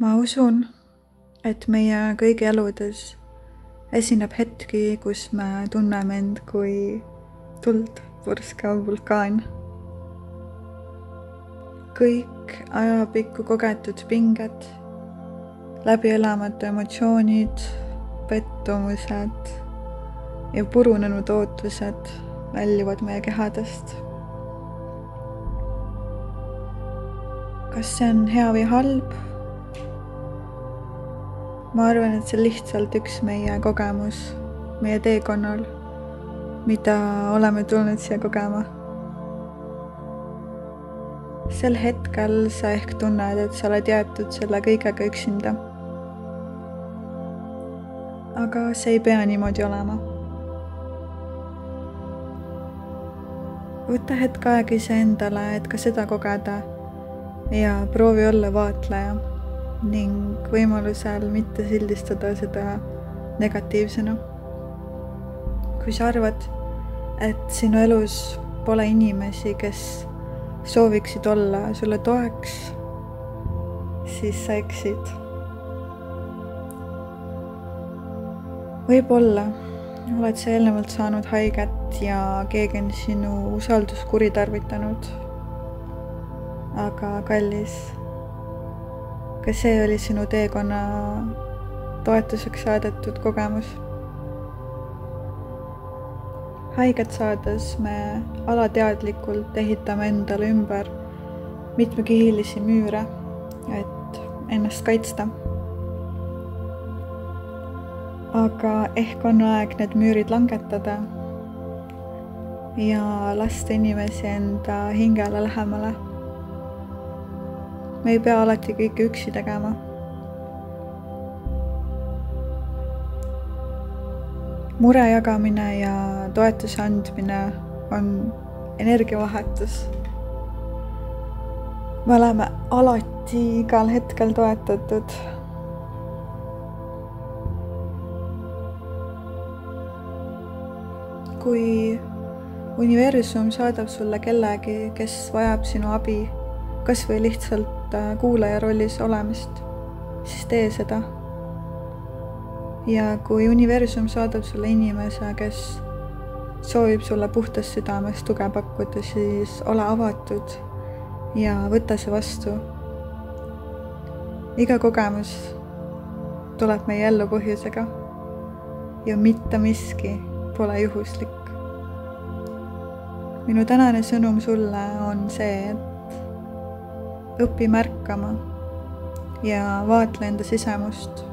Ma usun, et meie kõigi eludes esineb hetki, kus me tunneme end kui tuld purskav vulkaan. Kõik ajapikku kogetud pinged, läbi elamatu emotsioonid, pettumused ja purunenud ootused väljuvad meie kehadest. Kas see on hea või halb? Ma arvan, et see on lihtsalt üks meie kogemus, meie teekonnal, mida oleme tulnud siia kogema. Sel hetkel sa ehk tunned, et sa oled jäetud selle kõigega üksinda. Aga see ei pea niimoodi olema. Võta hetk aega iseendale, et ka seda kogeda ja proovi olla vaatleja ning võimalusel mitte sildistada seda negatiivsena. Kui sa arvad, et sinu elus pole inimesi, kes sooviksid olla sulle toeks, siis sa eksid. Võib-olla oled sa eelnevalt saanud haiget ja keegi on sinu usaldust kuritarvitanud. Aga kallis, ka see oli sinu teekonna toetuseks saadetud kogemus. Haiget saades me alateadlikult ehitame endale ümber mitmekihilisi müüre, et ennast kaitsta. Aga ehk on aeg need müürid langetada ja lasta inimesi enda hingele lähemale. Me ei pea alati kõike üksi tegema. Mure jagamine ja toetuse andmine on energiavahetus. Me oleme alati igal hetkel toetatud. Kui universum saadab sulle kellegi, kes vajab sinu abi, kas või lihtsalt kuulaja rollis olemist, siis tee seda. Ja kui universum saadab sulle inimese, kes soovib sulle puhtast südamest tuge pakkuda, siis ole avatud ja võta see vastu. Iga kogemus tuleb meie ellu põhjusega ja mitte miski pole juhuslik. Minu tänane sõnum sulle on see, et õpi märkama ja vaatle enda sisemust,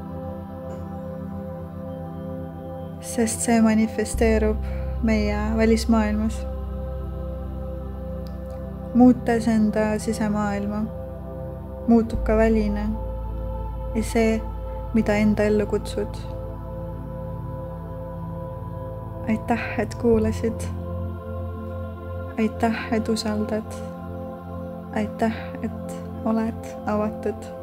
sest see manifesteerub meie välismaailmas. Muutes enda sisemaailma, muutub ka väline ja see, mida enda ellu kutsud. Aitäh, et kuulasid. Aitäh, et usaldad. Aitäh, et oled avatud.